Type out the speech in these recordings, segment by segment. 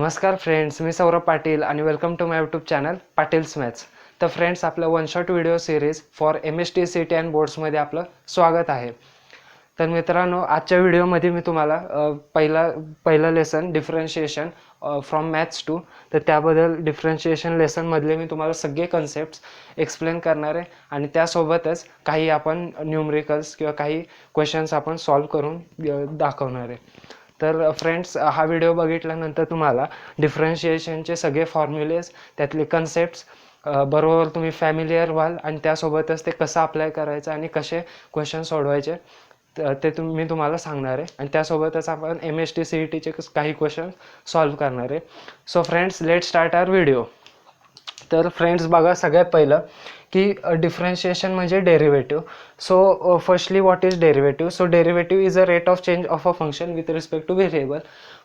नमस्कार फ्रेंड्स, मी सौरभ पाटील आणि welcome to my YouTube channel Patil's maths. तर फ्रेंड्स, आपलं one shot video series for MST CT and बोर्ड्समध्ये आपलं स्वागत आहे. तर मित्रांनो, आजच्या व्हिडिओमध्ये मी तुम्हाला पहिलं lesson differentiation from maths two, तर त्याबद्दल डिफरन्शिएशन लेसनमधले मी तुम्हाला सगळे कन्सेप्ट्स एक्सप्लेन करणार आहे आणि त्यासोबतच काही आपण न्यूमरिकल्स किंवा काही क्वेश्चन्स आपण सॉल्व करून दाखवणार आहे. तर फ्रेंड्स, हा व्हिडिओ बघितल्यानंतर तुम्हाला डिफरन्शिएशनचे सगळे फॉर्म्युलेज, त्यातले कन्सेप्ट्स बरोबर तुम्ही फॅमिलियर व्हाल आणि त्यासोबतच ते कसं अप्लाय करायचं आणि कसे क्वेश्चन सोडवायचे ते मी तुम्हाला सांगणार आहे. आणि त्यासोबतच आपण MST CETचे काही क्वेश्चन सॉल्व करणार आहे. सो फ्रेंड्स, लेट स्टार्ट आवर व्हिडिओ. तर फ्रेंड्स बघा, सगळ्यात पहिलं की डिफरन्शिएशन म्हणजे derivative. So firstly, what is derivative? So derivative is a rate of change of a function with respect two variable.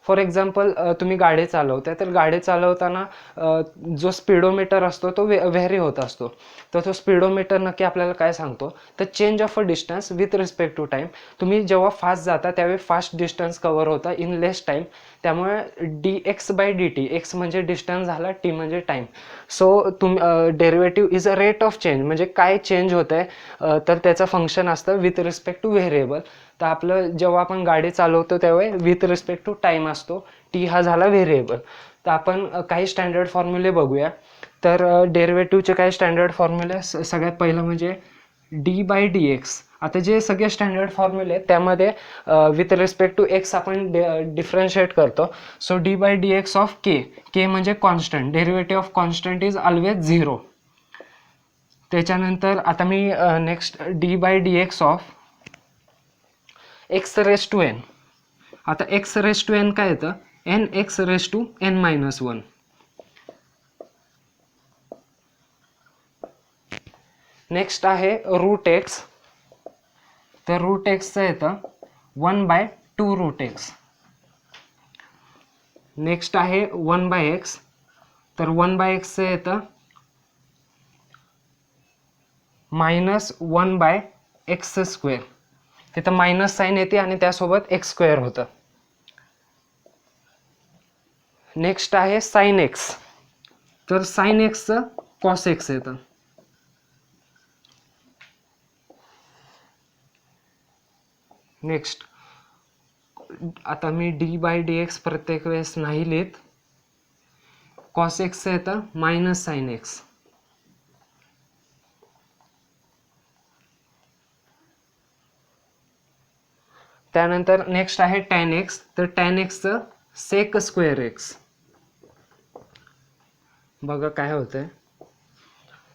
For example, तुम्ही गाडी चालवताय, तर गाडी चालवताना जो स्पीडोमीटर असतो तो व्हेरी होत असतो. तर तो स्पीडोमीटर नक्की आपल्याला काय सांगतो? तर change of a distance with respect to time. तुम्ही जेव्हा फास्ट जाता त्यावेळी फास्ट डिस्टन्स कव्हर होता इन लेस टाईम. त्यामुळे dx/dt, एक्स म्हणजे डिस्टन्स झाला, टी म्हणजे टाईम. So derivative is a rate of change, म्हणजे काय चेंज होत आहे तर त्याचं फंक्शन असतं विथ रिस्पेक्ट टू व्हेरिएबल. तर आपलं जेव्हा आपण गाडी चालवतो त्यावेळी विथ रिस्पेक्ट टू टाईम असतो, टी हा झाला व्हेरिएबल. तर आपण काही स्टँडर्ड फॉर्म्युले बघूया. तर डेरिव्हेटिव्हचे काही स्टँडर्ड फॉर्म्युले, सगळ्यात पहिलं म्हणजे d/dx. आता जे सगळे स्टँडर्ड फॉर्म्युले आहेत त्यामध्ये विथ रिस्पेक्ट टू एक्स आपण डिफरन्शिएट करतो. सो d/dx ऑफ के म्हणजे constant. Derivative of constant is always 0. त्याच्यानंतर आता मी नेक्स्ट d/dx ऑफ x⁻n. आता x⁻n काय येतं? nx⁻n-1. नेक्स्ट आहे रूट एक्स. तर रूट एक्सचं येतं 1/2√x. नेक्स्ट आहे 1/x. तर 1/xचं येतं -1/x². तिथं मायनस साईन येते आणि त्यासोबत x² होतं. नेक्स्ट आहे साइन एक्स. तर साइन एक्सचं कॉस एक्स येतं. नेक्स्ट, आता मी d/dx प्रत्येक वेळेस नाही लिहित. कॉस एक्सचं येतं मायनस साइन एक्स. त्यानंतर नेक्स्ट आहे टॅन एक्स. तर टॅन एक्सचं sec²x. बघा काय होतंय.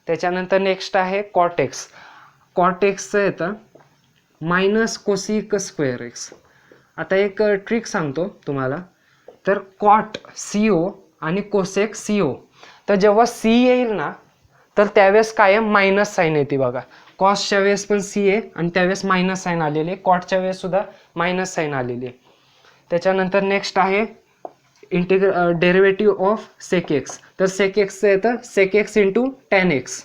त्याच्यानंतर नेक्स्ट आहे कॉट एक्स. कॉट एक्सचं येतं -cosec²x. आता एक ट्रिक सांगतो तुम्हाला. तर कॉट CO आणि कोसेक CO, तर जेव्हा C येईल ना तर त्यावेळेस कायम मायनस साईन येते. बघा, कॉसच्या वेळेस पण C आहे आणि त्यावेळेस मायनस साईन आलेली आहे. कॉटच्या वेळेस सुद्धा मायनस साईन आलेली आहे. त्याच्यानंतर नेक्स्ट आहे डेरिव्हेटिव्ह ऑफ सेक एक्स. तर सेक एक्सचं येतं sec x × tan x.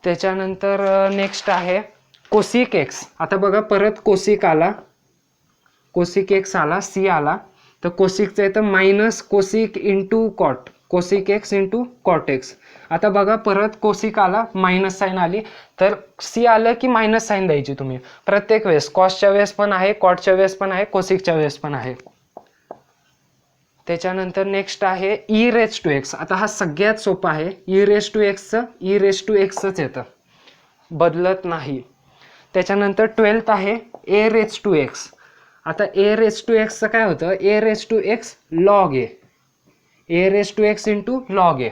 त्याच्यानंतर नेक्स्ट आहे कोसिक एक्स. आता बघा, परत कोसिक आला, कोसिक एक्स आला, C आला. तर कोसिकचं येतं -cosec × cot. Cosec x × cot x. आता बघा, परत कोसिक आला, मायनस साईन आली. तर C आलं की मायनस साईन द्यायची तुम्ही प्रत्येक वेळेस. कॉसच्या वेळेस पण आहे, कॉटच्या वेळेस पण आहे, कोसिकच्या वेळेस पण आहे. त्याच्यानंतर नेक्स्ट आहे e⁻x. आता हा सगळ्यात सोपा आहे. e⁻xच येतं, बदलत नाही. त्याच्यानंतर 12th आहे a⁻x. आता a⁻x काय होतं? a⁻x log a. a⁻x × log a.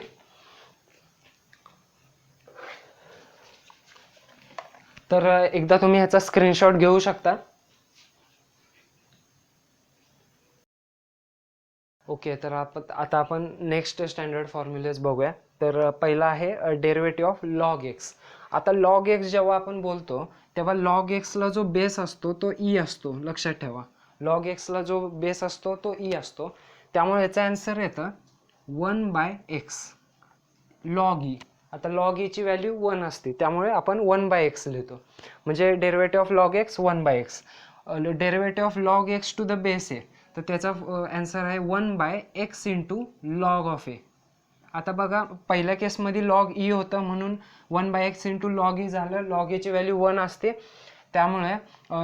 तर एकदा तुम्ही ह्याचा स्क्रीनशॉट घेऊ शकता. ओके, तर आता आपण नेक्स्ट स्टँडर्ड फॉर्म्युलेज बघूया. तर पहिला आहे डेरिव्हेटिव्ह ऑफ लॉग एक्स. आता लॉग एक्स जेव्हा आपण बोलतो तेव्हा लॉग एक्सला जो बेस असतो तो ई असतो. लक्षात ठेवा, लॉग एक्सला जो बेस असतो तो ई असतो. त्यामुळे याचा आन्सर येतं 1/x लॉग ई. आता लॉग ईची व्हॅल्यू 1 असते, त्यामुळे आपण 1/x लिहितो. म्हणजे derivative of log x 1/x. Derivative of log x to the base a, तर त्याचा आन्सर आहे 1/x इंटू लॉग ऑफ ए. आता बघा पहिल्या केसमध्ये लॉग ई होतं म्हणून 1/x इंटू लॉग ई झालं. लॉग एची व्हॅल्यू 1 असते, त्यामुळे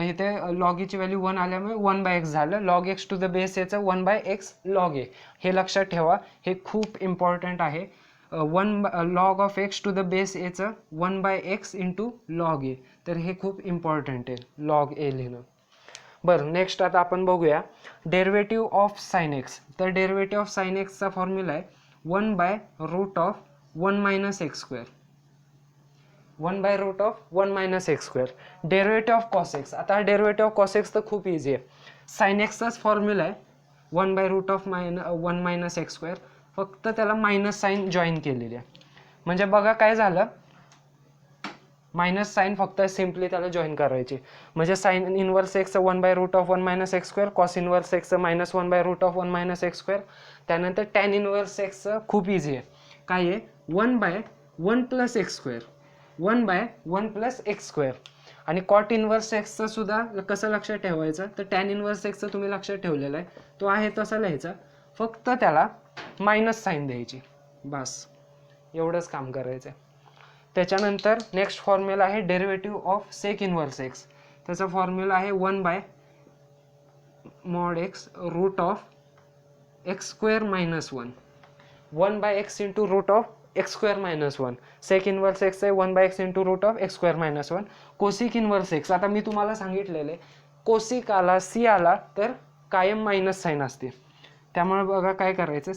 इथे लॉग ईची व्हॅल्यू 1 आल्यामुळे 1/x झालं. Log x to the base एचं 1/x लॉग ए, हे लक्षात ठेवा, हे खूप इम्पॉर्टंट आहे. Log of x to the base एचं 1/x इंटू लॉग ए, तर हे खूप इम्पॉर्टंट आहे लॉग ए लिहिणं. बरं, नेक्स्ट आता आपण बघूया डेरिव्हेटिव्ह ऑफ साइन एक्स. तर डेरिव्हेटिव्ह ऑफ साइन एक्सचा फॉर्म्युला आहे 1/√(1 - x²). 1/√(1 - x²). Derivative of cos x. आता हा डेरिव्हेटिव्ह ऑफ कॉस एक्स तर खूप इझी आहे. साइन एक्सचाच फॉर्म्युला आहे 1/√(1 - x²). फक्त त्याला मायनस साईन जॉईन केलेली आहे. म्हणजे बघा काय झालं, मायनस साईन फक्त सिम्पली त्याला जॉईन करायची. म्हणजे साइन इनवर्स एक्सचं 1/√(1 - x²), कॉस इनवर्स एक्सचं -1/√(1 - x². त्यानंतर टॅन इनवर्स एक्सचं खूप इझी आहे. काय आहे 1/1 + x², 1/1 + x². आणि कॉट इनवर्स एक्सचं सुद्धा कसं लक्षात ठेवायचं, तर टॅन इनवर्स एक्सचं तुम्ही लक्षात ठेवलेलं आहे, तो आहे तसा लिहायचा, फक्त त्याला मायनस साईन द्यायची, बस एवढंच काम करायचं आहे. त्याच्यानंतर नेक्स्ट फॉर्म्युला आहे derivative of sec inverse x. त्याचा फॉर्म्युला आहे 1/(x √(x² - 1). 1/x into √(x² - 1). सेक इनवर्स एक्स आहे 1/x into √(x² - 1). Cosec inverse x, आता मी तुम्हाला सांगितलेले कोसिक आला, सी आला तर कायम मायनस साईन असते. त्यामुळे बघा काय करायचं,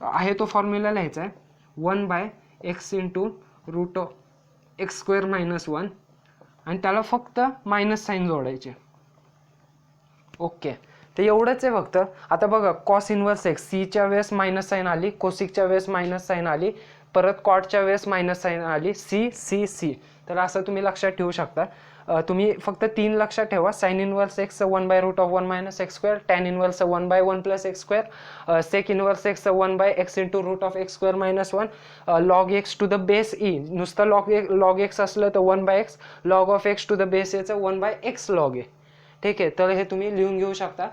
आहे तो फॉर्म्युला लिहायचा आहे 1/x इंटू √(x² - 1). आणि त्याला फक्त मायनस साईन जोडायचे. ओके, तर एवढंच आहे फक्त. आता बघा कॉस इनवर्स एक्स, सीच्या वेळेस मायनस साईन आली, कोसिकच्या वेळेस मायनस साईन आली, परत कॉटच्या वेळेस मायनस साईन आली, सी सी सी. तर असं तुम्ही लक्षात ठेवू शकता. तुम्ही फक्त 3 लक्षात ठेवा. साइन इनवर्स एक्सचं 1/√(1 - x², टॅन इनवर्सचं 1/1 + x², सेक इनवर्स एक्सचं 1/x into √(x² - 1), log x to the base e, नुसतं लॉग एक्स असलं तर 1/x, log of x to the base एचं 1/x लॉग ए. ठीक आहे, तर हे तुम्ही लिहून घेऊ शकता.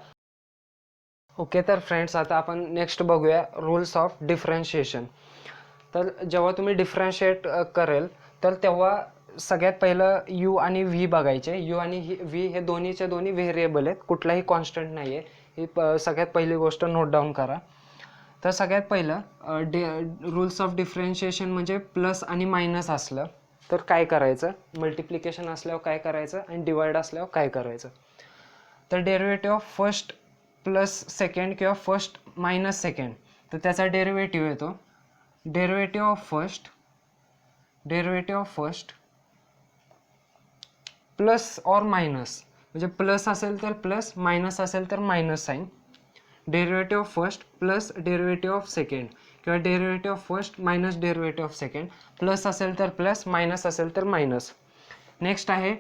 ओके, तर फ्रेंड्स आता आपण नेक्स्ट बघूया रूल्स ऑफ डिफरन्शिएशन. तर जेव्हा तुम्ही डिफरन्शिएट करेल तर तेव्हा सगळ्यात पहिलं यू आणि व्ही बघायचे. यू आणि व्ही हे दोन्हीचे दोन्ही व्हेरिएबल आहेत, कुठलाही कॉन्स्टंट नाही आहे. ही सगळ्यात पहिली गोष्ट नोट डाऊन करा. तर सगळ्यात पहिलं रूल्स ऑफ डिफरन्शिएशन म्हणजे प्लस आणि मायनस असलं तर काय करायचं, मल्टिप्लिकेशन असल्यावर काय करायचं आणि डिवाइड असल्यावर काय करायचं. तर derivative of first plus second किंवा फर्स्ट मायनस सेकंड, तर त्याचा डेरिव्हेटिव्ह येतो derivative of first plus or minus, म्हणजे प्लस असेल तर प्लस, मायनस असेल तर minus sign. Derivative of first plus derivative of second किंवा derivative of first minus derivative of second. Plus असेल तर प्लस, मायनस असेल तर मायनस. नेक्स्ट आहे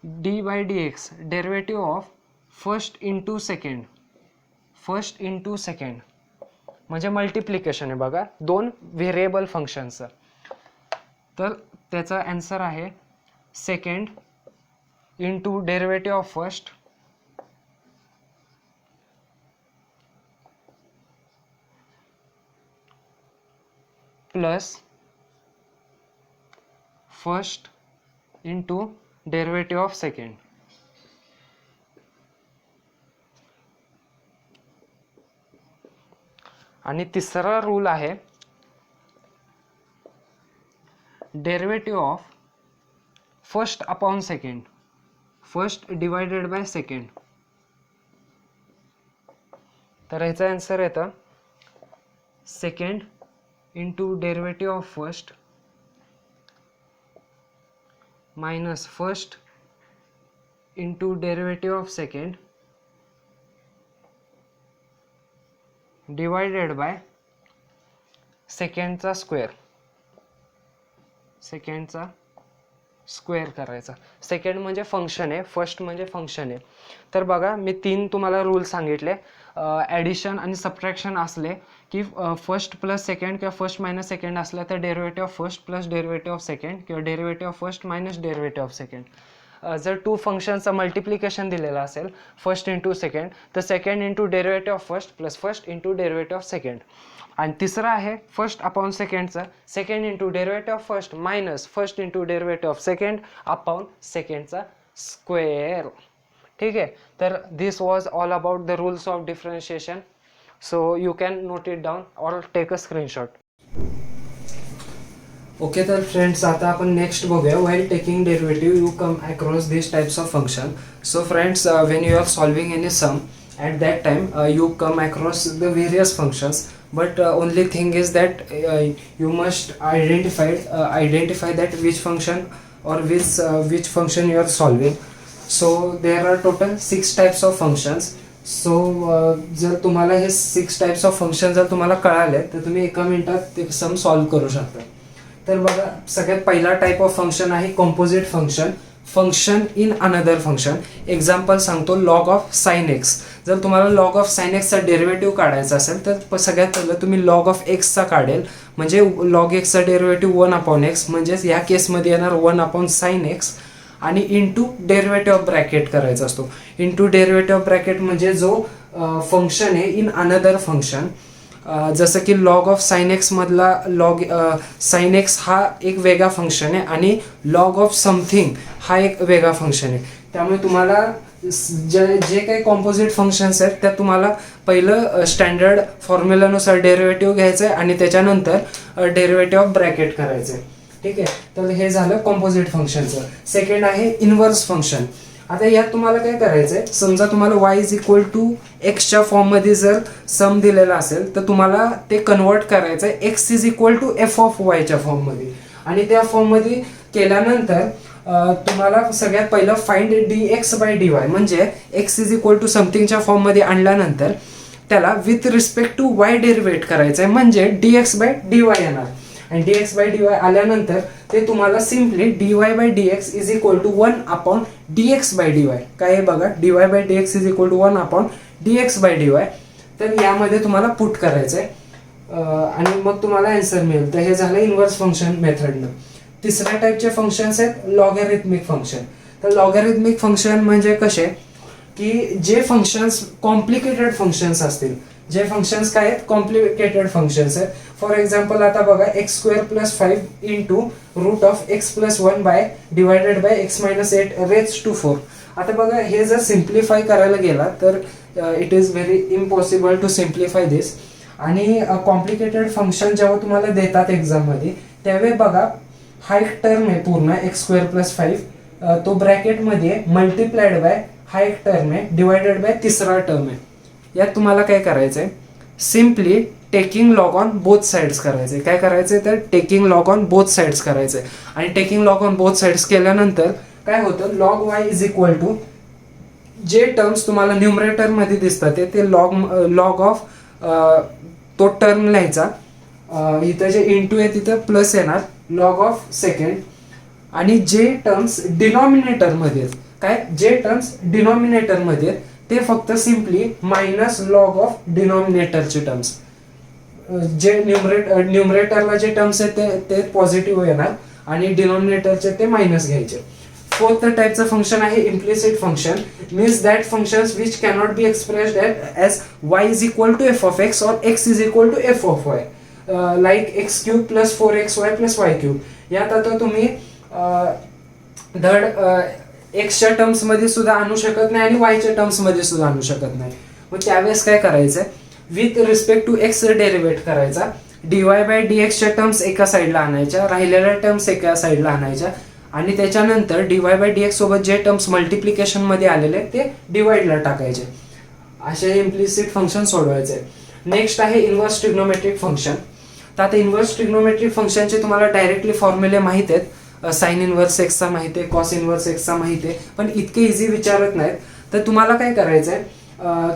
d/dx, derivative of first into second म्हणजे मल्टिप्लिकेशन आहे बघा दोन व्हेरिएबल फंक्शनचं. तर त्याचा आन्सर आहे second into derivative of first plus first into derivative of second. आणि तिसरा रूल आहे derivative of first upon second, first divided by second. तर ह्याचा आन्सर येतं second into derivative of first minus first into derivative of second divided by सेकंडचा square करायचा. Second म्हणजे function आहे, फर्स्ट म्हणजे फंक्शन आहे. तर बघा मी 3 तुम्हाला रूल सांगितले. ॲडिशन आणि सबट्रॅक्शन असले की फर्स्ट प्लस सेकंड किंवा फर्स्ट मायनस सेकंड असलं तर derivative of first plus derivative of second किंवा derivative of first minus derivative of second. जर टू फंक्शनचं मल्टिप्लिकेशन दिलेलं असेल फर्स्ट इंटू सेकंड, तर second into derivative of first plus first into derivative of second. आणि तिसरं आहे फर्स्ट अपॉन सेकंडचं second into derivative of first minus first into derivative of second upon सेकंडचा स्क्वेअर. ठीक आहे. तर this was all about the rules of differentiation. So you can note it down or take a screenshot. Okay, तर friends आता आपण next बघूया. While taking derivative you come across this types of function. So friends, when you are solving any sum at that time you come across the various functions, but only thing is that you must identify that which function or which function you are solving. So there are total 6 types of functions. So जर तुम्हाला हे 6 types of functions जर तुम्हाला कळाले तर तुम्ही एका मिनिटात ते सम सॉल्व करू शकता. तर बघा, सगळ्यात पहिला टाइप ऑफ फंक्शन आहे composite function, function in another function. Example सांगतो, लॉग ऑफ साइन एक्स. जर तुम्हाला लॉग ऑफ साइन एक्सचा डेरिव्हेटिव्ह काढायचा असेल तर सगळ्यात पहिलं तुम्ही लॉग ऑफ एक्सचा काढेल, म्हणजे लॉग एक्सचा डेरिव्हेटिव्ह 1 अपॉन एक्स, म्हणजेच या केसमध्ये येणार 1 अपॉन साइन एक्स, आणि इंटू डेरिव्हेटिव्ह ऑफ ब्रॅकेट करायचा असतो. इंटू डेरिव्हेटिव्ह ऑफ ब्रॅकेट म्हणजे जो फंक्शन आहे इन अनदर फंक्शन. जसं की लॉग ऑफ साइन एक्स मधला लॉग साइन एक्स हा एक वेगळा फंक्शन आहे आणि लॉग ऑफ समथिंग हा एक वेगळा फंक्शन आहे. त्यामुळे तुम्हाला जे काही कॉम्पोजिट फंक्शन्स आहेत त्यात तुम्हाला पहिलं स्टँडर्ड फॉर्म्युलानुसार डेरिव्हेटिव्ह घ्यायचं आहे आणि त्याच्यानंतर डेरिव्हेटिव्ह ऑफ ब्रॅकेट करायचं आहे. ठीक आहे. तर हे झालं कॉम्पोजिट फंक्शनचं. सेकंड आहे इनव्हर्स फंक्शन. आता यात तुम्हाला काय करायचंय, समजा तुम्हाला y इज इक्वल टू एक्सच्या फॉर्ममध्ये जर सम दिलेला असेल तर तुम्हाला ते कन्वर्ट करायचं आहे x is equal to f of वायच्या फॉर्ममध्ये. आणि त्या फॉर्ममध्ये केल्यानंतर तुम्हाला सगळ्यात पहिलं find d x by d y, म्हणजे एक्स इज इक्वल टू समथिंगच्या फॉर्ममध्ये आणल्यानंतर त्याला with respect to y derivate करायचं आहे, म्हणजे d x by d y येणार. आणि d x by d y आल्यानंतर ते तुम्हाला simply d y by d x is equal to 1 upon d x by d y. काय आहे बघा, d y by d x is equal to 1 upon d x by d y. तर यामध्ये तुम्हाला put करायचं आहे आणि मग तुम्हाला आन्सर मिळेल. तर हे झालं इनव्हर्स फंक्शन मेथडनं. तिसऱ्या टाईपचे फंक्शन्स आहेत लॉगॅरिथमिक फंक्शन. तर लॉगॅरिथमिक फंक्शन म्हणजे कसे की जे फंक्शन्स कॉम्प्लिकेटेड फंक्शन्स असतील, जे फंक्शन्स काय आहेत कॉम्प्लिकेटेड फंक्शन्स आहेत. फॉर एक्झाम्पल आता बघा, x square plus 5 into root of x plus 1 by divided by x minus 8 raise to 4. आता बघा, हे जर सिम्प्लिफाय करायला गेला तर it is very impossible to simplify this. आणि कॉम्प्लिकेटेड फंक्शन जेव्हा तुम्हाला देतात एक्झाममध्ये त्यावेळी बघा, हा एक टर्म आहे पूर्ण एक्स स्क्वेअर प्लस 5, तो ब्रॅकेटमध्ये मल्टिप्लाइड बाय हा एक टर्म आहे डिवायडेड बाय तिसरा टर्म आहे. यात तुम्हाला काय करायचं आहे, simply taking log on both sides करायचे. काय करायचंय तर taking log on both sides करायचंय. आणि taking log on both sides केल्यानंतर काय होतं, log y is equal to जे टर्म्स तुम्हाला न्यूमरेटर मध्ये दिसतात ते लॉग ऑफ तो टर्म लिहायचा. इथं जे इंटू आहे तिथं प्लस येणार लॉग ऑफ सेकंड. आणि जे टर्म्स डिनॉमिनेटर मध्ये काय, जे टर्म्स डिनॉमिनेटर मध्ये ते फक्त सिम्पली मायनस लॉग ऑफ डिनॉमिनेटरचे टर्म्स. जे न्यूमरेटरला जे टर्म्स आहेत ते पॉझिटिव्ह येणार आणि डिनॉमिनेटरचे ते मायनस घ्यायचे. फोर्थ टाइपचं फंक्शन आहे implicit function. Means that functions which cannot be expressed as y is equal to f of x or x is equal to f of y, like x cube plus 4xy plus y cube. यात आता तुम्ही धड एक्सच्या terms मध्ये सुद्धा आणू शकत नाही आणि वायच्या टर्म्स मध्ये सुद्धा आणू शकत नाही. मग त्यावेळेस काय करायचंय, with respect to x derivate करायचा. dy बाय dxच्या टर्म्स एका साईडला आणायच्या, राहिलेल्या टर्म्स एका साईडला आणायच्या आणि त्याच्यानंतर dy बाय dx सोबत जे टर्म्स मल्टिप्लिकेशन मध्ये आलेले ते डिवाइडला टाकायचे. असे इम्प्लिसिट फंक्शन सोडवायचे. नेक्स्ट आहे इनव्हर्स ट्रिग्नोमेट्रिक फंक्शन. तर आता इनव्हर्स ट्रिग्नोमेट्रिक फंक्शनचे तुम्हाला डायरेक्टली फॉर्म्युले माहित आहेत. साइन इनव्हर्स एक्सचा माहिती आहे, कॉस इनव्हर्स एक्सचा माहिती आहे, पण इतके इझी विचारत नाहीत. तर तुम्हाला काय करायचंय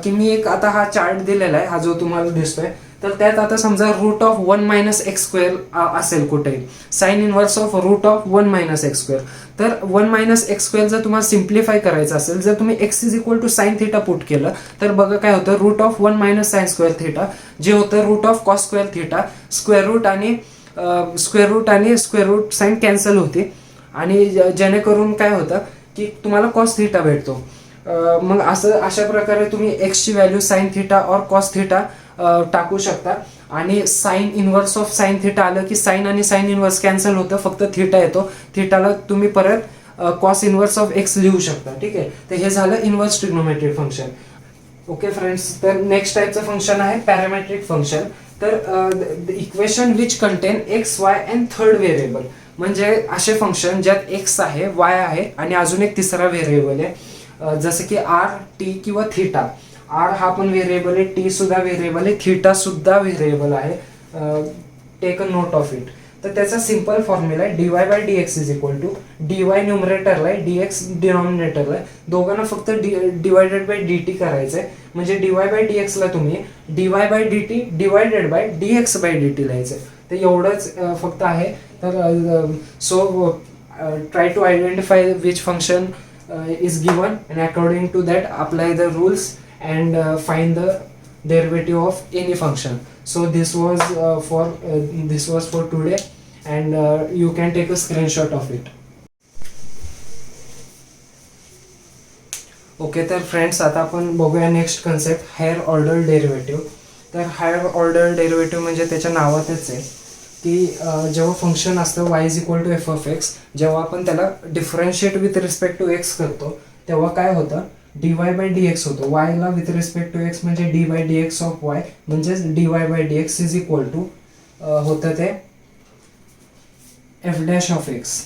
की मी एक आता हा चार्ट दिलेला आहे, हा जो तुम्हाला दिसतोय, तर त्यात आता समजा root of 1 minus x square असेल कुठेही, sine inverse of root of 1 minus x square. तर 1 मायनस एक्स स्क्वेअर जर तुम्हाला सिम्प्लिफाय करायचं असेल, जर तुम्ही x is equal to sine theta put केलं तर बघा काय होतं, root of 1 minus sine square theta जे होतं root of cos square theta, square root आणि स्क्वेअर रूट साइन कॅन्सल होते आणि जेणेकरून काय होतं की तुम्हाला कॉस थिटा भेटतो. मग अशा प्रकारे तुम्ही एक्सची व्हॅल्यू साइन थिटा और कॉस थिटा टाकू शकता. आणि sine inverse of sine theta आलं की साइन आणि साइन इनवर्स कॅन्सल होतं, फक्त थिटा येतो. थिटाला तुम्ही परत कॉस इनवर्स ऑफ एक्स लिहू शकता. ठीक आहे, तर हे झालं inverse trigonometric function. Okay friends, तर नेक्स्ट टाईपचं फंक्शन आहे पॅरामेट्रिक फंक्शन. तर equation which contain x Y and third variable, म्हणजे असे फंक्शन ज्यात एक्स आहे, वाय आहे आणि अजून एक तिसरा व्हेरिएबल आहे. जसं की आर, टी किंवा थिटा. आर हा पण व्हेरिएबल आहे, टी सुद्धा व्हेरिएबल आहे, थिटा सुद्धा व्हेरिएबल आहे. Take a note of it. तर त्याचा सिंपल फॉर्म्युला आहे dy bye dx is equal to dy न्यूमरेटरला आहे, dx डिनॉमिनेटरला आहे. दोघांना फक्त डिवायडेड बाय dt करायचं आहे. म्हणजे dy बाय dx ला तुम्ही dy by dt divided by dx by dt लिहायचं आहे. तर एवढंच फक्त आहे. तर so try to identify which function is given and according to that apply the rules and find the derivative of any function. So this was for today, and you can take a screenshot of it. Okay, तर friends आता आपण बघूया next concept, higher order derivative. तर higher order derivative म्हणजे त्याच्या नावातच आहे की जेव्हा फंक्शन असतं y is equal to f of x, जेव्हा आपण त्याला differentiate with respect to x करतो तेव्हा काय होतं, dy बाय dx होतो. y ला विथ रिस्पेक्ट टू एक्स म्हणजे d by dx of y, म्हणजेच dy bye dx is equal to होतं ते एफ डॅश ऑफ एक्स.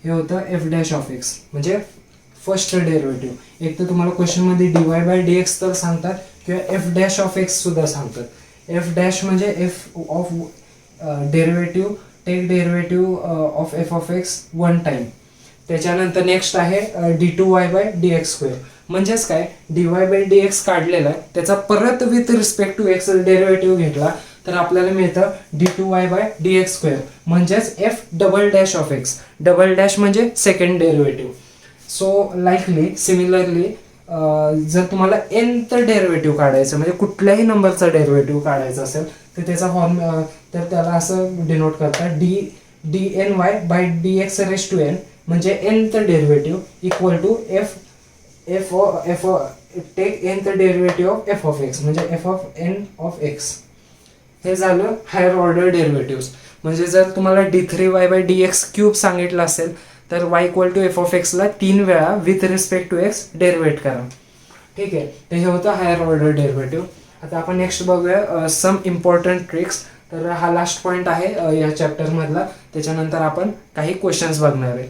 हे होतं एफ डॅश ऑफ एक्स म्हणजे फर्स्ट डेरिव्हेटिव्ह. एक तर तुम्हाला क्वेश्चनमध्ये dy बाय dx तर सांगतात किंवा एफ डॅश ऑफ एक्स सुद्धा सांगतात. एफ डॅश म्हणजे f of derivative, take derivative of f of x one time. त्याच्यानंतर नेक्स्ट आहे d2y बाय dx स्क्वेअर. म्हणजेच काय, dy बाय dx काढलेला आहे, त्याचा परत with respect to x derivative घेतला तर आपल्याला मिळतं d2y बाय dx स्क्वेअर, म्हणजेच f double dash of x. Double dash म्हणजे second derivative. So likely similarly जर तुम्हाला nth डेरिव्हेटिव्ह काढायचं म्हणजे कुठल्याही नंबरचा डेरिव्हेटिव्ह काढायचा असेल तर त्याचा फॉर्म तर त्याला असं डिनोट करतात dny by dx raise to n, म्हणजे nth derivative equal to f take nth derivative of f of x, म्हणजे f of n of x. हे झालं हायर ऑर्डर डेरिव्हेटिव्ह. म्हणजे जर तुम्हाला d3y बाय dx क्यूब सांगितलं असेल तर y equal to f of एक्सला 3 वेळा with respect to x derivate करा. ठीक आहे, तर हे होतं हायर ऑर्डर डेरिव्हेटिव्ह. आता आपण नेक्स्ट बघूया सम इम्पॉर्टंट ट्रिक्स. तर हा लास्ट पॉईंट आहे या चॅप्टरमधला. त्याच्यानंतर आपण काही क्वेश्चन्स बघणार आहे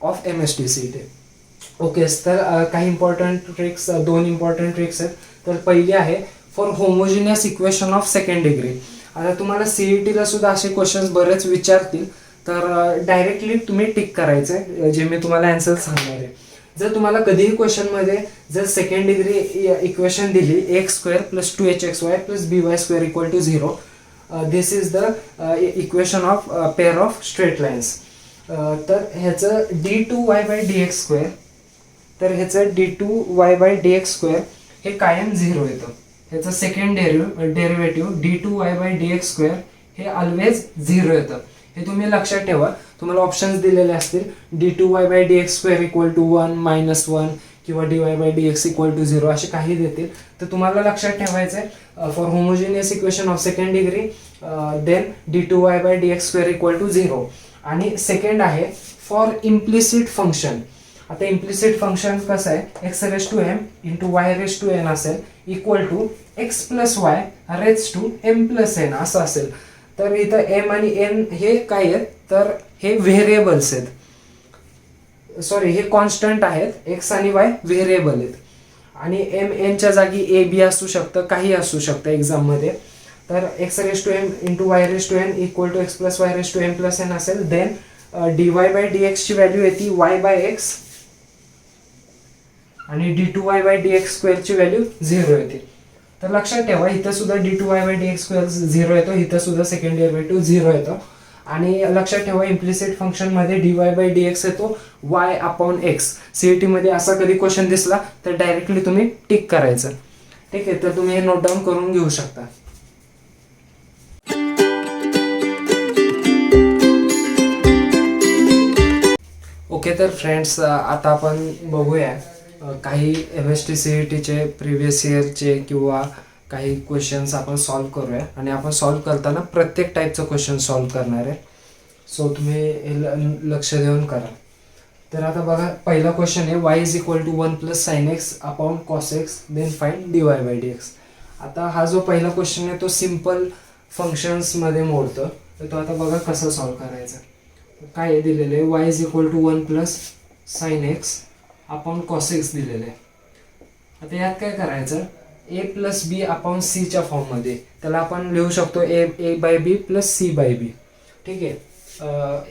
ऑफ MSTCT. ओके, तर काही इम्पॉर्टंट ट्रिक्स, 2 इम्पॉर्टंट ट्रिक्स आहेत. तर पहिली आहे for homogeneous equation of second degree. आता तुम्हाला CETला सुद्धा असे क्वेश्चन्स बरेच विचारतील, तर डायरेक्टली तुम्ही टिक करायचं जे मी तुम्हाला आन्सर सांगणार आहे. जर तुम्हाला कधीही क्वेश्चनमध्ये जर सेकंड डिग्री इक्वेशन दिली x square plus 2hxy plus by square equal to 0, this is the equation of pair of straight lines. तर ह्याचं d2y बाय dx स्क्वेअर, तर ह्याचं d2y बाय dx स्क्वेअर हे कायम 0 येतं. ह्याचं second derivative d2y by dx square हे always 0 येतं. हे तुम्ही लक्षात ठेवा. तुम्हाला ऑप्शन्स दिलेले असतील d2y by dx square equal to 1 -1 किंवा dy bye dx equal to 0 असे काही देतील. तर तुम्हाला लक्षात ठेवायचं आहे for homogeneous equation of second degree then d2y by dx square equal to 0. आणि सेकंड आहे फॉर इम्प्लिसिट फंक्शन. आता इम्प्लिसिट फंक्शन कसं आहे, x raise to m into y raise to n असेल equal to x plus y raise to m plus N असं असेल. तर इथं एम आणि एन हे काय आहेत, तर हे व्हेरिएबल्स आहेत. सॉरी, हे कॉन्स्टंट आहेत. एक्स आणि वाय व्हेरिएबल आहेत. आणि एम एनच्या जागी ए बी असू शकतं, काही असू शकतं एक्झाममध्ये. तर x raise to m into y raise to n equal to x plus y raise to m plus n असेल. देन dy बाय dx ची व्हॅल्यू येते y बाय एक्स आणि d2y बाय dx स्क्वेअरची व्हॅल्यू 0 येते. तर लक्षात ठेवा इथं सुद्धा d2y बाय dx स्क्वेअर 0 येतो, इथं सुद्धा सेकंड डेरिव्हेटिव्ह 0 येतो. आणि लक्षात ठेवा इम्प्लिसिट फंक्शनमध्ये dy बाय dx येतो y अपॉन x. CET मध्ये असा कधी क्वेश्चन दिसला तर डायरेक्टली तुम्ही टिक करायचं. ठीक आहे, तर तुम्ही हे नोट डाऊन करून घेऊ शकता. ओके तर फ्रेंड्स, आता आपण बघूया काही MST-CETचे प्रिव्हियस इयरचे किंवा काही क्वेश्चन्स आपण सॉल्व करूया आणि आपण सॉल्व करताना प्रत्येक टाईपचं क्वेश्चन सॉल्व करणार आहे. सो तुम्ही हे लक्ष देऊन करा. तर आता बघा, पहिला क्वेश्चन आहे y is equal to 1 plus sine x upon cos x then find dy bye dx. आता हा जो पहिला क्वेश्चन आहे तो सिम्पल फंक्शन्समध्ये मोडतो. तर तो आता बघा कसं सॉल्व करायचं. काय आहे दिलेलं आहे, y is equal to 1 plus sine x upon cos x दिलेलं आहे. आता यात काय करायचं, a प्लस बी अपॉन सीच्या फॉर्ममध्ये त्याला आपण लिहू शकतो a by b plus c by b. ठीक आहे,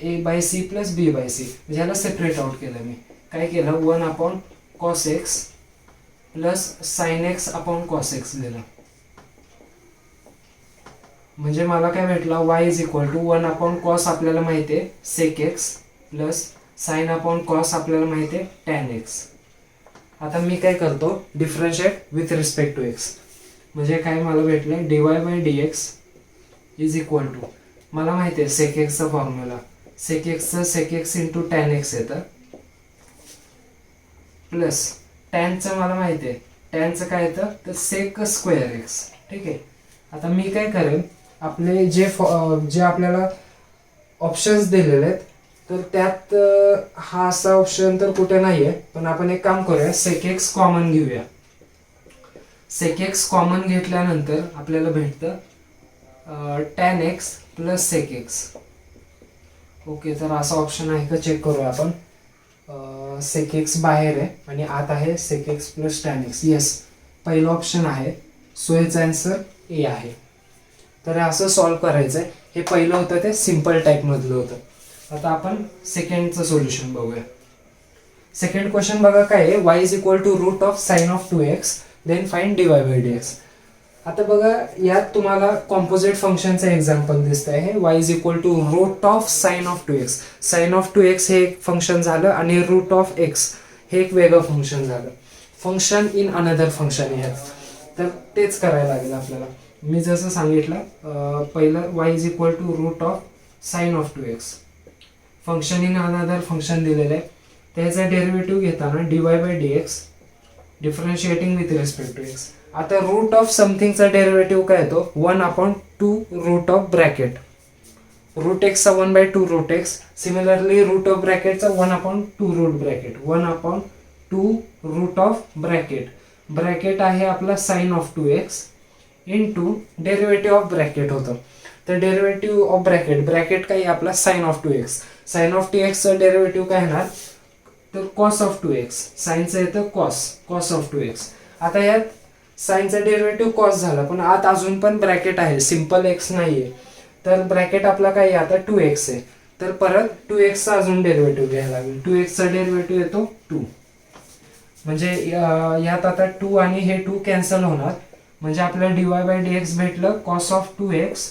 a by c plus b by c. म्हणजे ह्याला सेपरेट आउट केलं मी. काय केलं, 1 upon cos x plus sine x upon cos x दिलं. म्हणजे मला काय भेटलं, y is equal to 1 upon cos आपल्याला माहिती आहे sec x plus sine upon cos आपल्याला माहिती आहे टॅन एक्स. आता मी काय करतो, differentiate with respect to x. म्हणजे काय मला भेटलं, dy bye dx is equal to, मला माहिती आहे सेक एक्सचा फॉर्म्युला, सेक एक्सचं sec x into tan x येतं प्लस टॅनचं मला माहिती आहे, टॅनचं काय येतं तर सेक स्क्वेअर एक्स. ठीक आहे, आता मी काय करेन, आपले जे आपल्याला ऑप्शन्स दिलेले आहेत तर त्यात हा असा ऑप्शन तर कुठे नाही आहे, पण आपण एक काम करूया, सेक एक्स कॉमन घेऊया. सेक एक्स कॉमन घेतल्यानंतर आपल्याला भेटतं tan x plus sec x. Okay, तर असा ऑप्शन आहे का चेक करूया आपण. सेक एक्स बाहेर आहे आणि आत आहे sec x plus tan x. Yes, पहिलं ऑप्शन आहे, सो याचा आन्सर ए आहे. तर असं सॉल्व करायचं आहे. हे पहिलं होतं ते सिम्पल टाईपमधलं होतं. आता आपण सेकंडचं सोल्युशन बघूया. सेकंड क्वेश्चन बघा काय आहे, y is equal to root of sine of 2x then find dy bye dx. आता बघा, यात तुम्हाला कॉम्पोजिट फंक्शनचं एक्झाम्पल दिसत आहे. y is equal to root of sine of 2x. Sine of 2x हे एक फंक्शन झालं आणि रूट ऑफ x हे एक वेगळं फंक्शन झालं. फंक्शन इन अनदर फंक्शन आहे, तर तेच करायला लागेल आपल्याला. मी जसं सांगितलं, पहिलं y is equal to root of sine of 2x, function in another function दिलेलं आहे. त्याचा डेरिव्हेटिव्ह घेताना dy bye dx differentiating with respect to x. आता रूट ऑफ समथिंगचा डेरिव्हेटिव्ह काय येतो, 1 upon 2 root of bracket. Root एक्सचा 1 by 2 root x. Similarly root of ब्रॅकेटचा 1 upon 2 root bracket. 1 upon 2 root of bracket. Bracket आहे आपला sine of 2x into derivative of bracket होतं. तर डेरिव्हेटिव्ह ऑफ ब्रॅकेट, ब्रॅकेट काय आपला sine of 2x. Sine of 2xचं derivative काय येणार तर कॉस ऑफ 2x. साइनचं येतं कॉस ऑफ 2x. आता यात साइनचा डेरिव्हेटिव्ह कॉस झाला, पण आत अजून पण ब्रॅकेट आहे, सिम्पल एक्स नाहीये. तर ब्रॅकेट आपला काय आता 2x आहे. तर परत 2xचा अजून डेरिव्हेटिव्ह घ्यायला लागेल. 2xचा डेरिव्हेटिव्ह येतो 2. म्हणजे यात आता 2 आणि हे 2 कॅन्सल होणार. म्हणजे आपल्याला dy बाय dx भेटलं cos of 2x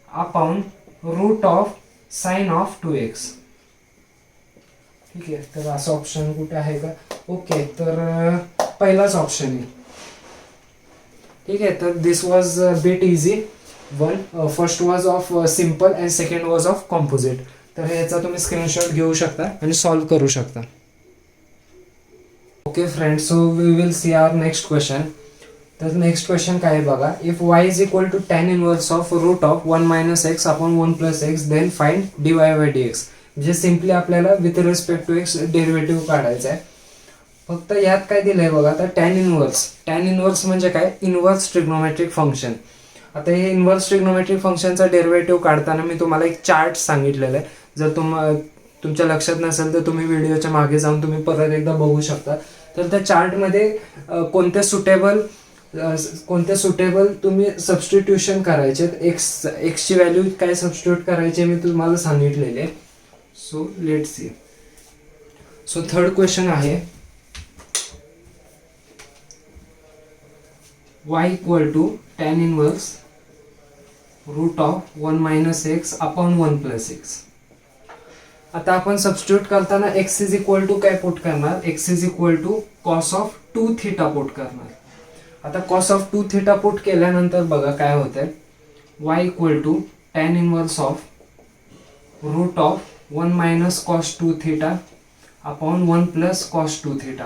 upon root of sine of 2x. ठीक आहे, तर असं ऑप्शन कुठे आहे का. ओके, तर पहिलाच ऑप्शन आहे. ठीक आहे, तर this was bit easy one. First was of simple and second was of composite. तर याचा तुम्ही स्क्रीनशॉट घेऊ शकता आणि सॉल्व करू शकता. Okay friends, so we will see our next question. तर नेक्स्ट क्वेश्चन काय आहे बघा, if y is equal to tan inverse of root of 1 minus x upon 1 plus x then find dy bye dx. म्हणजे simply आपल्याला with respect to x derivative काढायचा आहे. फक्त यात काय दिलंय बघा, आता टॅन इनवर्स म्हणजे काय, इनवर्स ट्रिग्नोमेट्रिक फंक्शन. आता हे इनवर्स ट्रिग्नोमेट्रिक फंक्शनचा डेरिव्हेटिव्ह काढताना मी तुम्हाला एक चार्ट सांगितलेला आहे. जर तुमच्या लक्षात नसेल तर तुम्ही व्हिडिओच्या मागे जाऊन तुम्ही परत एकदा बघू शकता. तर त्या चार्टमध्ये कोणते सुटेबल तुम्ही सबस्टिट्यूशन करायचे, एक्सची व्हॅल्यू काय सबस्टिट्यूट करायचे मी तुम्हाला सांगितलेले. So let's see. So third question आहे, y equal to tan inverse root of 1 minus x upon 1 plus x. आता आपण सबस्टिट्यूट करताना x इज इक्वल टू काय पुट करणार, x is equal to cos of 2 theta put करणार. आता cos of 2 theta put केल्यानंतर बघा काय होतंय, y equal to tan inverse of root of 1 minus cos 2 theta upon 1 plus cos 2 theta.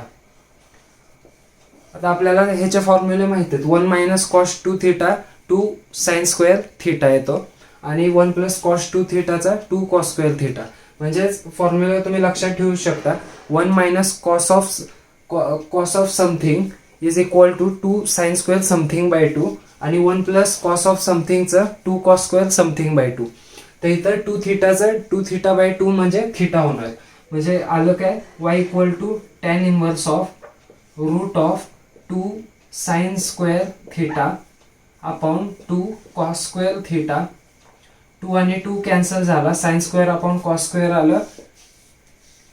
आता आपल्याला ह्याचे फॉर्म्युले माहित आहेत. 1 minus cos 2 theta 2 sine square theta येतो आणि 1 प्लस कॉस 2 थिटाचा 2 कॉस स्क्वेअर थिटा. म्हणजेच फॉर्म्युला तुम्ही लक्षात ठेवू शकता. 1 minus cos of something is equal to 2 sine square something by 2 आणि 1 प्लस कॉस ऑफ समथिंगचं 2 कॉस स्क्वेअर समथिंग बाय 2. तर इथं 2 थिटाचं 2 थिटा बाय 2 म्हणजे थिटा होणार. म्हणजे आलं काय, y equal to tan inverse of root of 2 sine square theta upon 2 cos square theta. 2 आणि 2 कॅन्सल झाला, sine square upon cos square आलं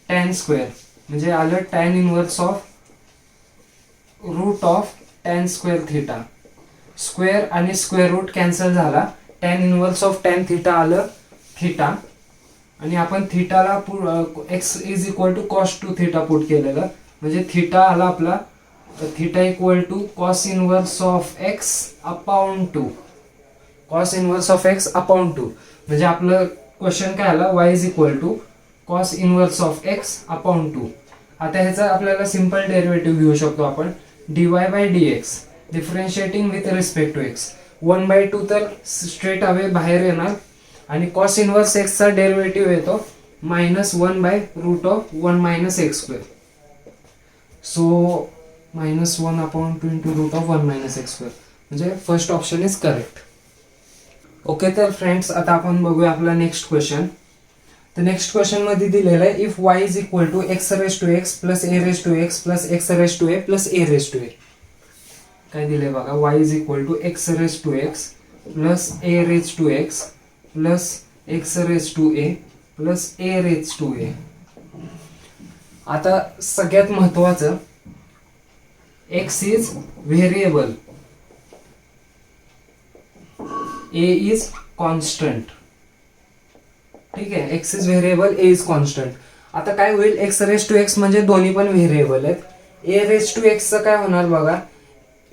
tan स्क्वेअर. म्हणजे आलं tan inverse of root of tan square theta. Square आणि square root cancel झाला, tan inverse of tan theta आलं theta. आणि आपण थिटाला x is equal to cos 2 theta put केलेलं. म्हणजे थिटा आला आपला theta equal to cos inverse of x upon 2. Cos inverse of x upon 2. म्हणजे आपलं क्वेश्चन काय आला, y is equal to cos inverse of x upon 2. आता ह्याचा आपल्याला सिंपल डेरिव्हेटिव्ह घेऊ शकतो आपण. dy bye dx differentiating with respect to x. 1/2 तर स्ट्रेट अवे बाहेर येणार आणि कॉस इनवर्स x चा डेरिव्हेटिव्ह येतो -1 by root of 1 minus x square. So -1 upon 2 into root of 1 minus x square. म्हणजे first option is correct. Okay, तर friends आता आपण बघूया आपला नेक्स्ट क्वेश्चन. तर नेक्स्ट क्वेश्चन मध्ये दिलेलं आहे if y is equal to x raise to x plus a raise to x plus x raise to a plus a raise to a. काय दिलंय बघा, y is equal to x raise to x plus a raise to x plus x raise to a plus a raise to a. आता सगळ्यात महत्वाचं, x is variable, a is constant. ठीक आहे, x is variable, a is constant. आता काय होईल, x raise to x म्हणजे दोन्ही पण व्हेरिएबल आहेत. a रेज टू x चं काय होणार बघा,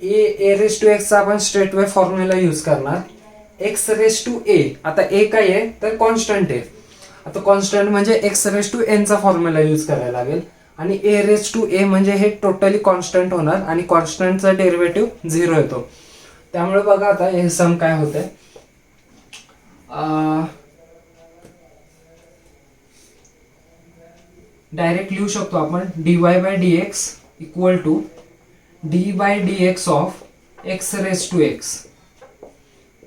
a रेज टू x चा आपण स्ट्रेट वे फॉर्म्युला यूज करणार. x रेज टू a, आता a काय आहे तर कॉन्स्टंट आहे. आता कॉन्स्टंट म्हणजे x रेज टू n चा फॉर्म्युला यूज करायला लागेल आणि a रेज टू a म्हणजे हे टोटली कॉन्स्टंट होणार आणि कॉन्स्टंटचा डेरिव्हेटिव्ह 0 येतो. त्यामुळे बघा आता हे सम काय होतंय, डायरेक्ट लिहू शकतो आपण dy bye dx equal to d by dx of x raise to x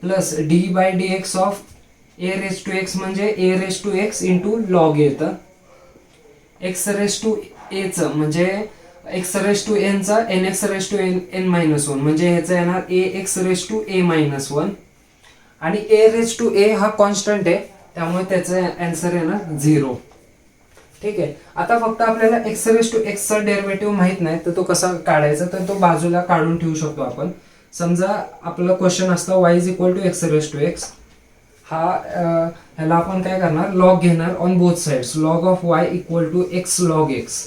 plus d by dx of a raise to x म्हणजे a raise to x into log येतं. x रेज टू a चं म्हणजे x raise to n चा nx raise to n minus 1 म्हणजे ह्याचं येणार ax raise to a minus 1 आणि a raise to a हा कॉन्स्टंट आहे त्यामुळे त्याचं आन्सर येणार 0. ठीक आहे, आता फक्त आपल्याला x रेज टू x चा डेरिव्हेटिव्ह माहित नाही तर तो कसा काढायचा, तर तो बाजूला काढून ठेवू शकतो आपण. समजा आपलं क्वेश्चन असतं y is equal to x raise to x. ह्याला आपण काय करणार, लॉग घेणार on both sides. Log of y equal to x log x.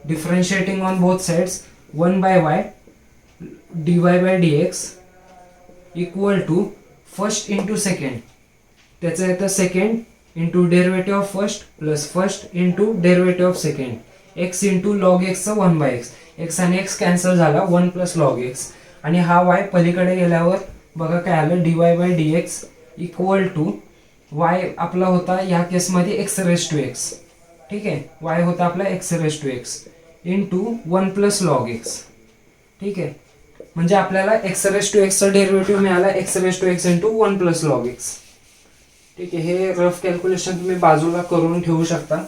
Differentiating on both sides 1 by y dy bye dx equal to first into second. त्याचं येतं second into derivative of first plus first into derivative of second. x into log x चा 1 by x. x आणि x cancel झाला 1 plus log x आणि हा y पलीकडे गेल्यावर बघा काय आलं dy bye dx equal to y आपला होता या केसमध्ये x रेज टू x. ठीक आहे, y होता आपला x raise to x into 1 plus log x. ठीक आहे, म्हणजे आपल्याला x रेज टू x चा डेरिव्हेटिव्ह मिळाला x raise to x into 1 plus log x. ठीक आहे, हे रफ कॅल्क्युलेशन तुम्ही बाजूला करून ठेवू शकता.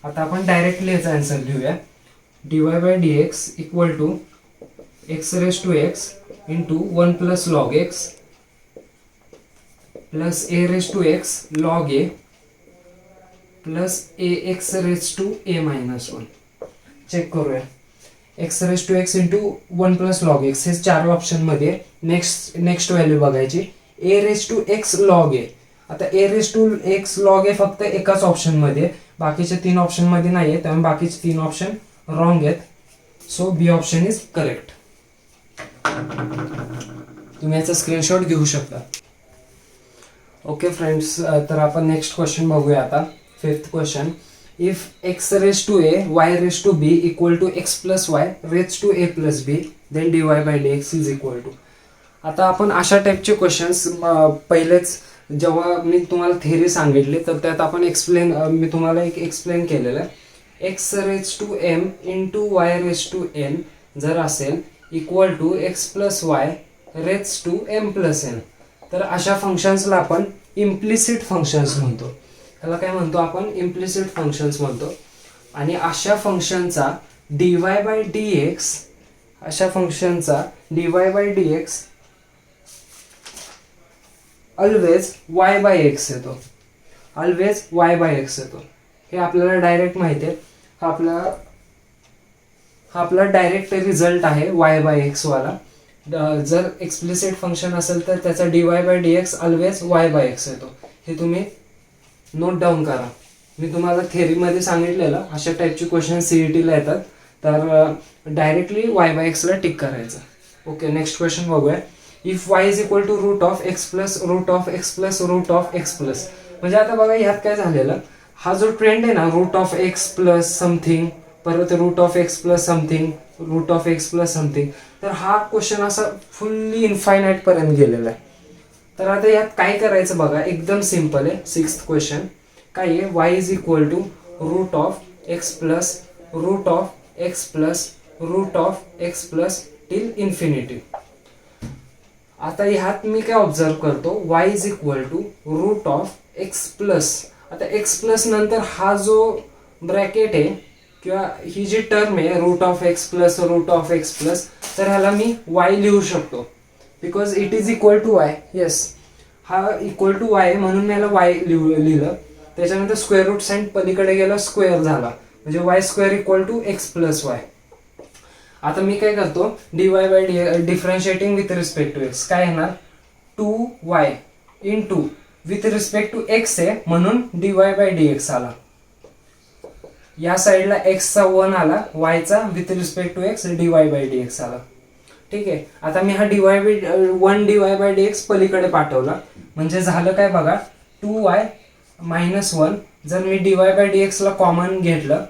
आता आपण डायरेक्टली याचा आन्सर लिहूया. dy bye dx equal to x raise to x into 1 plus log x plus a raise to x log a plus ax raise to a minus 1. Check करूया. x raise to x into 1 plus log x हे 4 option मध्ये next value बघायची. a raise to x log a. आता a raise to x log a फक्त एकाच option मध्ये, बाकीच्या 3 option मध्ये नाहीये त्यामुळे बाकीचे 3 ऑप्शन रॉंग आहेत. So B option is correct. तुम्ही याचा स्क्रीनशॉट घेऊ शकता. ओके फ्रेंड्स, तर आपण नेक्स्ट क्वेश्चन बघूया आता. 5th question. If x raise to a y raise to b equal to x plus y raise to a plus b then dy bye dx is equal to. आता आपण अशा टाईपचे questions पहिलेच जेव्हा मी तुम्हाला theory सांगितली तर त्यात आपण मी तुम्हाला एक एक्सप्लेन केलेलं आहे. X raise to m into y raise to n जर असेल equal to x plus y raise to m plus n, तर अशा फंक्शन्सला आपण इम्प्लिसिट फंक्शन्स म्हणतो. त्याला काय म्हणतो आपण? इम्प्लिसिट फंक्शन्स म्हणतो. आणि अशा फंक्शनचा dy बाय dx, अशा फंक्शनचा dy bye dx always y by x येतो. ऑलवेज y बाय x येतो. हे आपल्याला डायरेक्ट माहिती आहे. हा आपला डायरेक्ट रिझल्ट आहे y बाय x वाला. जर एक्सप्लिसिट फंक्शन असेल तर त्याचा dy bye dx always y by x येतो. हे तुम्ही नोट डाऊन करा. मी तुम्हाला थेरीमध्ये सांगितलेलं अशा टाईपचे क्वेश्चन सीईटीला येतात, तर डायरेक्टली y बाय x ला टिक करायचं. ओके, नेक्स्ट क्वेश्चन बघूया. If y is equal to root of x plus root of x plus root of x plus. म्हणजे आता बघा ह्यात काय झालेलं, हा जो ट्रेंड आहे ना, root of x plus something, परत root of x plus something, root of x plus something, तर हा क्वेश्चन असा फुल्ली इन्फायनाईट पर्यंत गेलेला आहे. तर आता यात काय करायचं बघा, एकदम सिम्पल आहे. सिक्स्थ क्वेश्चन काय आहे? y is equal to root of x plus root of x plus root of x plus till infinity. आता ह्यात मी काय ऑब्झर्व करतो, y is equal to root of x plus. आता एक्स प्लस नंतर हा जो ब्रॅकेट आहे किंवा ही जी टर्म आहे रूट ऑफ एक्स प्लस, तर ह्याला मी y लिहू शकतो because it is equal to y. Yes, हा इक्वल टू वाय म्हणून मी याला y लिहिलं. त्याच्यानंतर स्क्वेअर रूट साइन पलीकडे गेला, स्क्वेअर झाला, म्हणजे y square equal to x plus y. आता मी काय करतो, dy by differentiating with respect to x काय येणार, 2y into with respect to x आहे म्हणून dy बाय dx आला. या साईडला x चा 1 आला, y चा with respect to x dy bye dx आला. ठीक आहे. आता मी हा dy बाय dx पलीकडे पाठवला, म्हणजे झालं काय बघा, 2y मायनस 1. जर मी dy बाय dx ला कॉमन घेतलं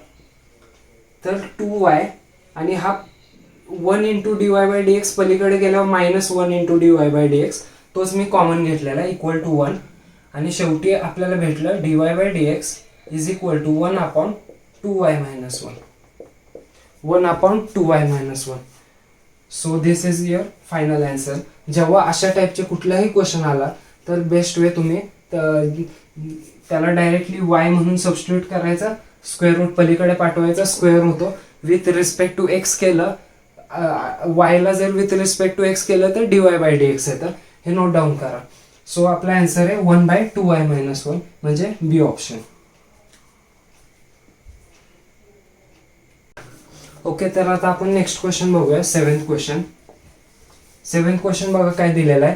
तर 2y आणि हा 1 इंटू dy बाय dx पलीकडे गेल्यावर minus 1 into dy bye dx, तोच मी कॉमन घेतलेला इक्वल टू 1. आणि शेवटी आपल्याला भेटलं dy bye dx is equal to 1 upon 2y minus 1. 1 upon 2y minus 1. So this is your final answer. जेव्हा अशा टाईपचे कुठलाही क्वेश्चन आला तर बेस्ट वे तुम्ही त्याला डायरेक्टली y म्हणून सबस्टिट्यूट करायचा, स्क्वेअर रूट पलीकडे पाठवायचा, स्क्वेअर होतो. विथ रिस्पेक्ट टू एक्स केलं, y ला जर विथ रिस्पेक्ट टू एक्स केलं तर dy बाय dx येतं. हे नोट डाऊन करा. सो आपला आन्सर आहे 1 बाय 2y मायनस 1, म्हणजे बी ऑप्शन. ओके, तर आता आपण नेक्स्ट क्वेश्चन बघूया. सेव्हन्थ क्वेश्चन बघा काय दिलेला आहे.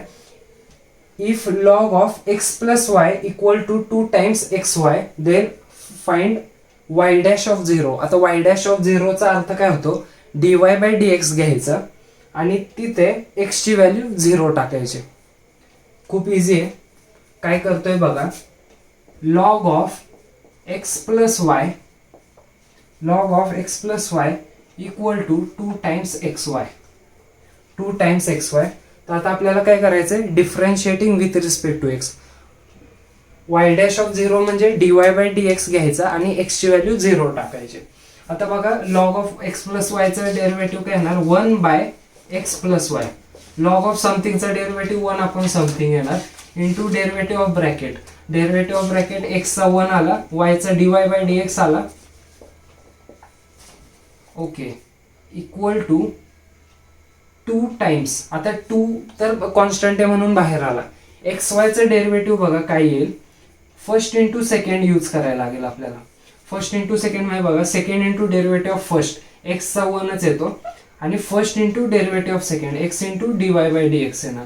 If log of x plus y equal to 2 times x y then find y dash of 0. आता वाय डॅश ऑफ 0चा अर्थ काय होतो, dy बाय dx घ्यायचा आणि तिथे x ची व्हॅल्यू 0 टाकायची. खूप इझी आहे. काय करतोय बघा, log of x plus y equal to 2 times x y. तर आता आपल्याला काय करायचंय, differentiating with respect to x. Y dash of 0 म्हणजे dy बाय dx घ्यायचा आणि x ची व्हॅल्यू 0 टाकायची. आता बघा, लॉग ऑफ एक्स प्लस वायचा डेरिव्हेटिव्ह काय येणार, 1 by x plus y. Log of समथिंगचा डेरिव्हेटिव्ह 1 अपॉन समथिंग येणार into derivative of bracket x चा 1 आला, y चा dy बाय dx आला. Okay, equal to 2 times. आता 2 तर कॉन्स्टंट आहे म्हणून बाहेर आला. एक्स वायचं डेरिव्हेटिव्ह बघा काय येईल, फर्स्ट इंटू सेकंड यूज करायला लागेल आपल्याला. फर्स्ट इंटू सेकंड म्हणजे बघा, second into derivative of first x चा 1च येतो आणि first into derivative of second x into dy bye dx येणार.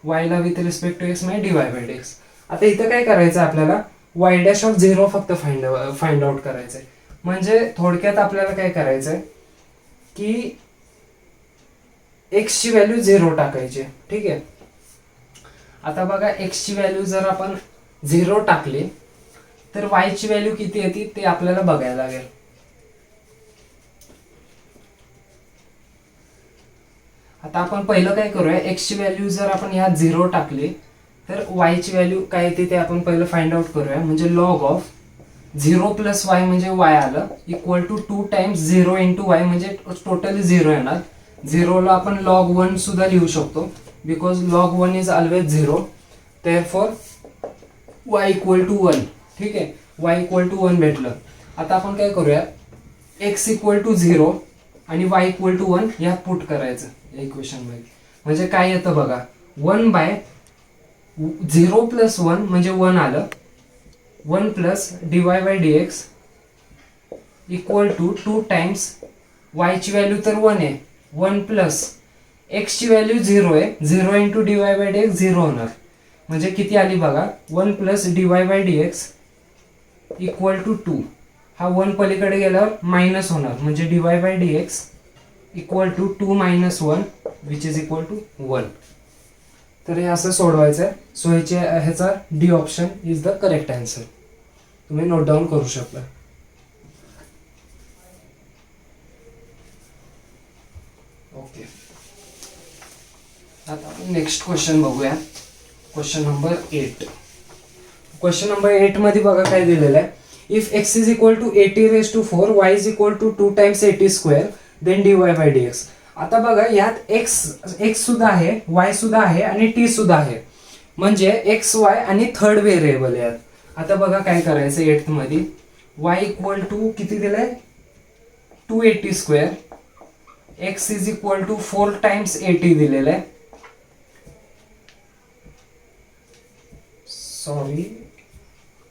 y ला विथ रिस्पेक्ट टू एक्स म्हणजे dy बाय dx. आता इथं काय करायचं आपल्याला, y डॅश ऑफ 0 फक्त फाइंड आउट करायचंय. म्हणजे थोडक्यात आपल्याला काय करायचंय की x ची व्हॅल्यू 0 टाकायची. ठीक आहे. आता बघा, x ची व्हॅल्यू जर आपण 0 टाकली तर वायची व्हॅल्यू किती येते ते आपल्याला बघायला लागेल. आता आपण पहिलं काय करूया, एक्सची व्हॅल्यू जर आपण ह्यात 0 टाकली तर वायची व्हॅल्यू काय येते ते आपण पहिलं फाइंड आउट करूया. म्हणजे लॉग ऑफ 0 प्लस वाय म्हणजे वाय आलं equal to 2 times 0 into y म्हणजे टोटली 0 येणार. 0ला आपण लॉग 1 सुद्धा लिहू शकतो because log 1 is always 0. Therefore y equal to 1. ठीक आहे, वाय इक्वल टू 1 भेटलं. आता आपण काय करूया, एक्स इक्वल टू 0 आणि वाय इक्वल टू 1 ह्यात पुट करायचं इक्वेशन मध्ये. म्हणजे काय येतं बघा, 1 बाय 0 प्लस 1 म्हणजे 1 आलं, 1 plus dy bye dx equal to 2 times वायची व्हॅल्यू तर 1 आहे, 1 प्लस एक्सची व्हॅल्यू 0 आहे, 0 इंटू dy बाय dx 0 होणार. म्हणजे किती आली बघा, 1 plus dy bye dx equal to 2. हा 1 पलीकडे गेल्यावर मायनस होणार म्हणजे dy bye dx equal to 2 minus 1 which is equal to 1. तर हे असं सोडवायचं आहे. सो ह्याचा D option is the correct answer. तुम्ही नोट डाऊन करू शकता. ओके, आता आपण नेक्स्ट क्वेश्चन बघूया. Question number 8. क्वेश्चन नंबर 8 मध्ये बघा काय दिलेलं आहे, if x is equal to 80 raise to 4 y is equal to 2 times 80 square then dy bye dx. आता बघा यात x सुद्धा आहे, y सुद्धा आहे आणि t सुद्धा आहे. म्हणजे x y आणि थर्ड व्हेरिएबल यात. आता बघा काय करायचं 8th मध्ये, y इक्वल टू किती दिलंय 280 square, x is equal to 4 times 80 दिलेलं आहे. Sorry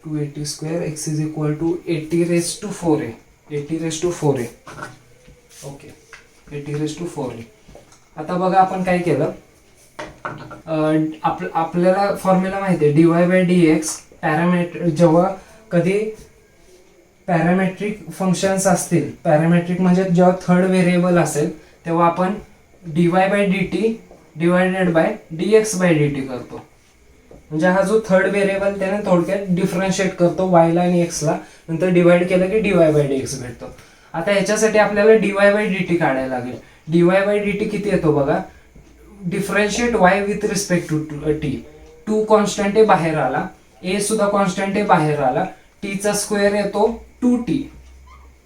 280 square, x is equal to 80 raise to 4 आहे, 80 रेज टू 4 आहे. ओके, 80 रेज टू 4 आहे. आता बघा आपण काय केलं, आपल्याला फॉर्म्युला माहिती आहे dy बाय dx पॅरामेट्रिक. जेव्हा कधी पॅरामेट्रिक फंक्शन्स असतील, पॅरामेट्रिक म्हणजे जेव्हा थर्ड व्हेरिएबल असेल तेव्हा आपण dy by dt divided by dx by dt करतो. म्हणजे हा जो थर्ड व्हेरिएबल त्याने थोडक्यात डिफरन्शिएट करतो y ला आणि x ला, नंतर डिवाइड केलं की dy बाय dx भेटतो. आता ह्याच्यासाठी आपल्याला dy बाय dt काढायला लागेल. dy बाय dt किती येतो बघा, differentiate y with respect to t. 2 constant आहे बाहेर आला, a सुद्धा कॉन्स्टंट आहे बाहेर आला, t चा स्क्वेअर येतो 2t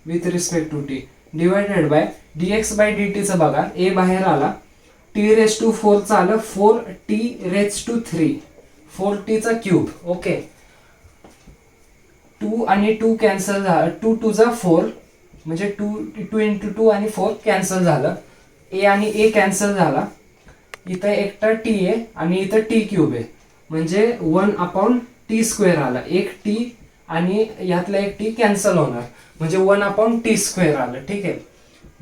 with respect to t divided by dx by dt चं बघा, a बाहेर आला, t रेज टू 4 चं आलं 4t रेज टू 3, 4t चा क्यूब. ओके, 2 आणि 2 कॅन्सल झाला, 2 2 जा 4 म्हणजे 2 इंटू 2 आणि 4 कॅन्सल झालं, a आणि a कॅन्सल झाला, इथं एकटा t आहे आणि इथं t क्यूब आहे म्हणजे 1 अपॉन t स्क्वेअर आला. एक t आणि यातला एक t कॅन्सल होणार म्हणजे 1 अपॉन t स्क्वेअर आलं. ठीक आहे,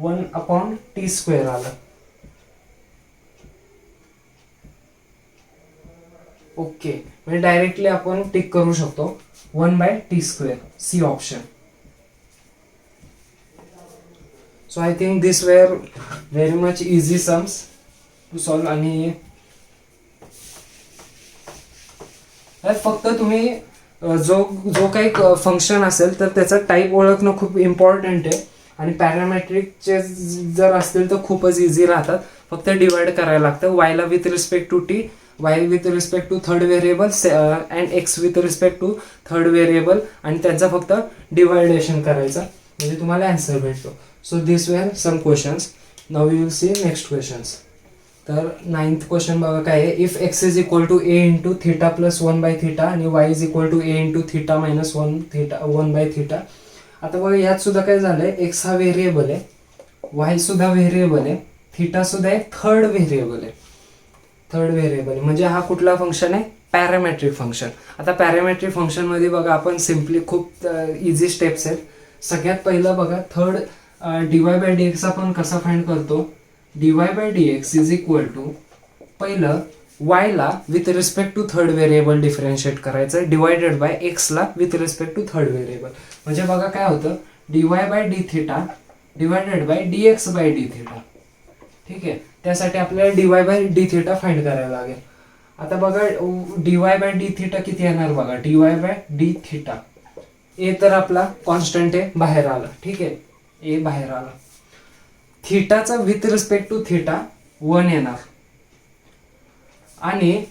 1 अपॉन t स्क्वेअर आलं. ओके, म्हणजे डायरेक्टली आपण टिक करू शकतो 1 by t square, C option. So I think this were very much easy sums to solve. आणि फक्त तुम्ही जो काही फंक्शन असेल तर त्याचा टाईप ओळखणं खूप इम्पॉर्टंट आहे. आणि पॅरामेट्रिकचे जर असतील तर खूपच इझी राहतात, फक्त डिवाइड करायला लागतं. वायला with respect to t, y with respect to third variable and x with respect to third variable आणि त्यांचा फक्त डिवायडेशन करायचा म्हणजे तुम्हाला आन्सर भेटतो. So this were some questions. Now you will see next questions. तर 9th क्वेश्चन बघा काय आहे, if x is equal to a into theta plus 1 by theta आणि y is equal to a into theta minus 1 by theta. आता बघा यात सुद्धा काय झालंय, x हा व्हेरिएबल आहे, y सुद्धा व्हेरिएबल आहे, थिटा सुद्धा एक थर्ड व्हेरिएबल आहे. थर्ड व्हेरिएबल म्हणजे हा कुठला फंक्शन आहे, पॅरामेट्रिक फंक्शन. आता पॅरामेट्रिक फंक्शन मध्ये बघा आपण सिम्पली खूप इझी स्टेप्स आहेत. सगळ्यात पहिलं बघा थर्ड dy बाय dx आपण कसा फाइंड करतो, dy bye dx is equal to पहिलं y ला with respect to third variable differentiate करायचं डिवायडेड बाय x ला with respect to third variable. म्हणजे बघा काय होतं, dy by d theta divided by dx by d theta. ठीक आहे, त्यासाठी आपल्याला dy by d theta find करायला लागेल. आता बघा dy बाय d थिटा किती येणार बघा, dy बाय d थिटा ए तर आपला कॉन्स्टंट आहे, बाहेर आला. ठीक आहे, ए बाहेर आला. थिटाचा विथ रिस्पेक्ट टू थिटा 1 येणार आणि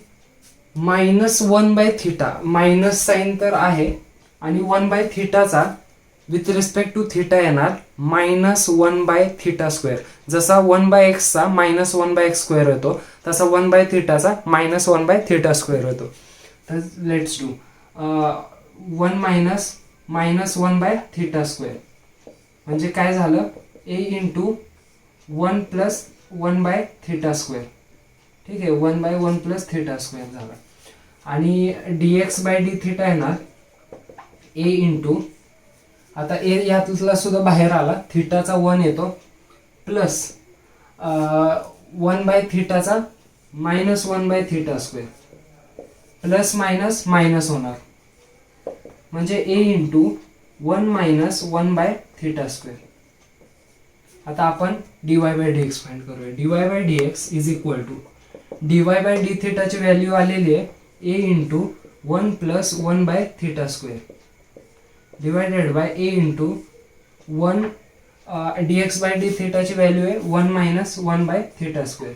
-1/θ मायनस साइन तर आहे आणि 1/θ विथ रिस्पेक्ट टू थिटा येणार -1/θ². जसा 1/x चा -1/x² होतो तसा 1/θ चा -1/θ² होतो. तर लेट्स डू 1 -1/θ² म्हणजे काय झालं, a इंटू 1 + 1/θ². ठीक आहे, 1/1 + θ² झाला. आणि dx/dθ येणार a इंटू, आता ए यातला सुद्धा बाहेर आला, थिटाचा 1 येतो प्लस 1/θ चा -1/θ² प्लस मायनस होणार म्हणजे a इंटू 1 - 1/θ². आता आपण dy/dx फाइंड करूया. dy/dx is equal to dy/dθ ची व्हॅल्यू आलेली आहे a into 1 + 1/θ² divided by a into 1 dx/dθ ची व्हॅल्यू आहे 1 - 1/θ².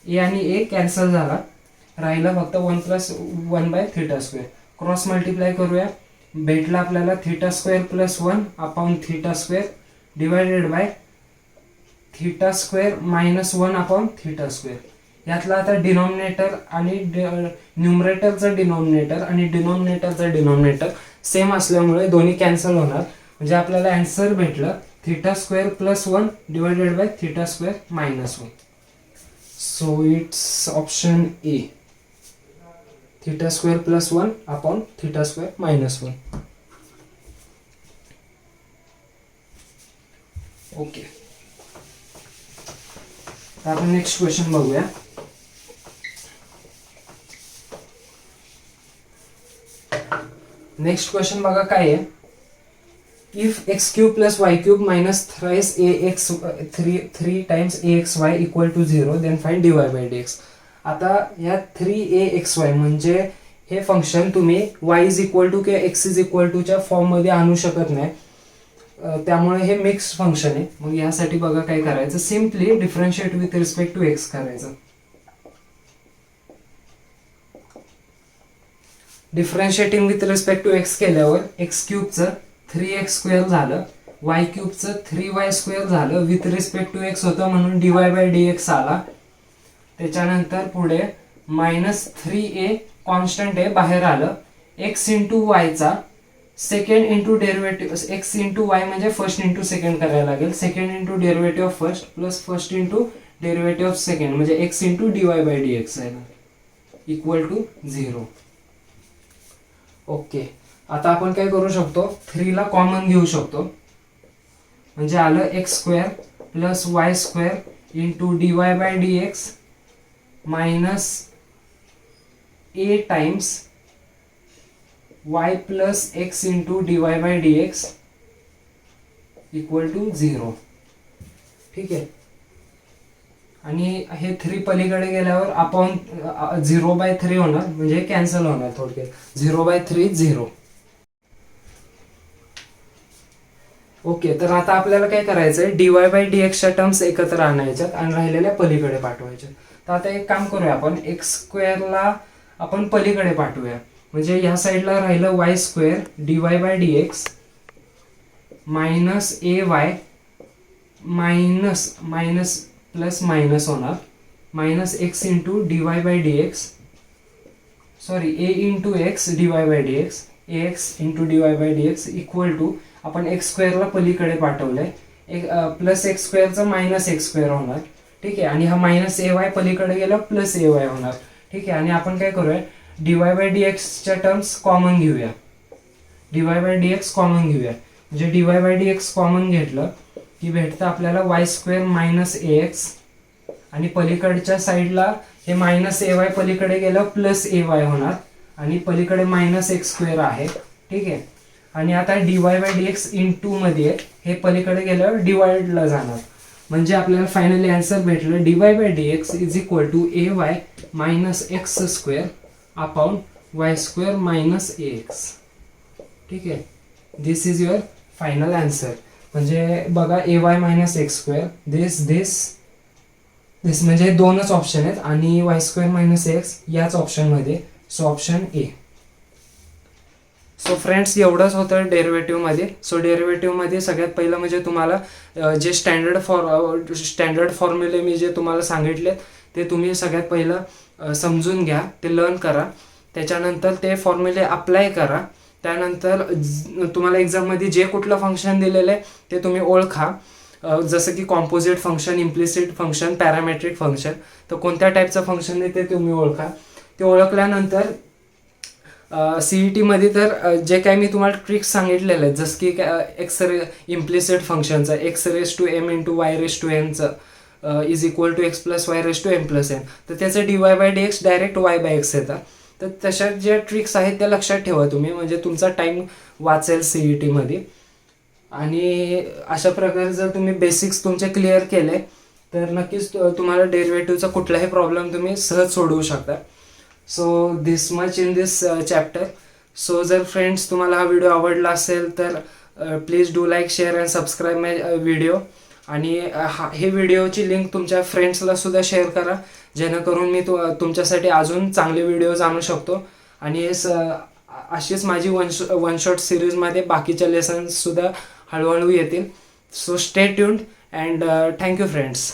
a आणि a कॅन्सल झाला, राहिला फक्त 1 + 1/θ². क्रॉस मल्टिप्लाय करूया, भेटला आपल्याला θ² + 1 अपॉन θ² डिवायडेड बाय θ² - 1 अपॉन θ². यातला आता डिनॉमिनेटर आणि न्यूमरेटरचा डिनॉमिनेटर आणि डिनॉमिनेटरचा डिनॉमिनेटर सेम असल्यामुळे दोन्ही कॅन्सल होणार. म्हणजे आपल्याला आन्सर भेटलं θ² + 1 divided by θ² - 1. So it's option A, θ² + 1 upon θ² - 1. Okay, आपण नेक्स्ट क्वेश्चन बघूया. नेक्स्ट क्वेश्चन बघा काय आहे. If x³ + y³ - thrice ax 3 times axy = 0 then find dy/dx. आता या 3axy म्हणजे हे फंक्शन तुम्ही y = किंवा x = च्या फॉर्म मध्ये आणू शकत नाही, त्यामुळे हे मिक्स फंक्शन आहे. मग यासाठी बघा काय करायचं, simply differentiate with respect to x करायचं. Differentiating with respect to x केल्यावर x³ चं 3x² झालं, y³ चं 3y² झालं, विथ रिस्पेक्ट टू x होतं म्हणून dy/dx आला. त्याच्यानंतर पुढे -3a कॉन्स्टंट आहे, बाहेर आलं. x × y चा second into derivative, x × y म्हणजे फर्स्ट इंटू सेकंड करायला लागेल. Second into derivative of first plus first into derivative of second म्हणजे x × dy/dx आहे इक्वल टू 0. ओके, आता आपण काय करू शकतो, 3 ला कॉमन घेऊ शकतो म्हणजे आलं x² + y² into dy/dx minus a times y + x into dy/dx equal to 0. ठीक आहे, आणि हे 3 पलीकडे गेल्यावर अपॉन 0/3 होणार म्हणजे कॅन्सल होणार. थोडक्यात 0/3 0. ओके, तर आता आपल्याला काय करायचंय, dy/dx च्या टर्म्स एकत्र आणायच्यात आणि राहिलेल्या पलीकडे पाठवायच्या. तर आता एक काम करूया, आपण x² ला आपण पलीकडे पाठवूया म्हणजे या साईडला राहिलं y² dy/dx minus ay minus plus minus होणार minus x into dy/dx, sorry a into x dy/dx, ax into dy/dx equal to, आपण x² ला पलीकडे पाठवलंय, प्लस x² चा मायनस x² होणार. ठीक आहे, आणि हा मायनस ay पलीकडे गेला प्लस ay होणार. ठीक आहे, आणि आपण काय करूया, dy/dx च्या टर्म्स कॉमन घेऊया. dy/dx कॉमन घेऊया म्हणजे dy/dx कॉमन घेतलं की भेटतं आपल्याला y² मायनस ax आणि पलीकडच्या साईडला हे मायनस ay पलीकडे गेलं प्लस ay होणार आणि पलीकडे मायनस x² आहे. ठीक आहे, आणि आता dy/dx इंटू मध्ये हे पलीकडे गेल्यावर डिवाइडला जाणार म्हणजे आपल्याला फायनली आन्सर भेटलं dy/dx is equal to ay minus x² upon y² minus ax. ठीक आहे. This is your final answer. म्हणजे बघा AY minus x square, this म्हणजे दोनच ऑप्शन आहेत आणि y² मायनस एक्स याच ऑप्शनमध्ये. So option A. So friends एवढंच होतं डेरिव्हेटिव्हमध्ये. सो डेरिव्हेटिव्हमध्ये सगळ्यात पहिलं म्हणजे तुम्हाला जे स्टँडर्ड फॉर्म्युले मी जे तुम्हाला सांगितले ते तुम्ही सगळ्यात पहिलं समजून घ्या, ते लर्न करा. त्याच्यानंतर ते फॉर्म्युले अप्लाय करा. त्यानंतर तुम्हाला एक्झाममध्ये जे कुठलं फंक्शन दिलेलं आहे ते तुम्ही ओळखा. जसं की composite function, implicit function, parametric function. तर कोणत्या टाईपचं फंक्शन आहे ते तुम्ही ओळखा. ते ओळखल्यानंतर CETमध्ये तर जे काही मी तुम्हाला ट्रिक्स सांगितलेले आहेत, जसं की इम्प्लिसिट फंक्शनचं x⁻m × y⁻n is equal to x + y⁻m+n, तर त्याचं dy/dx डायरेक्ट y/x येतं. तर तशा ज्या ट्रिक्स आहेत त्या लक्षात ठेवा तुम्ही, म्हणजे तुमचा टाईम वाचेल CETमध्ये. आणि अशा प्रकारे जर तुम्ही बेसिक्स तुमचे क्लिअर केले तर नक्कीच तुम्हाला डेरिव्हेटिव्हचा कुठलाही प्रॉब्लेम तुम्ही सहज सोडवू शकता. So this much in this chapter. So जर फ्रेंड्स तुम्हाला हा व्हिडिओ आवडला असेल तर please do like, share and subscribe my video. आणि हे व्हिडिओची लिंक तुमच्या फ्रेंड्सला सुद्धा शेअर करा, जेणेकरून मी तुमच्यासाठी अजून चांगले व्हिडिओज आणू शकतो. आणि अशीच माझी वन शॉट सिरीजमध्ये बाकीच्या लेसन्ससुद्धा हळूहळू येतील. So stay tuned and thank you friends.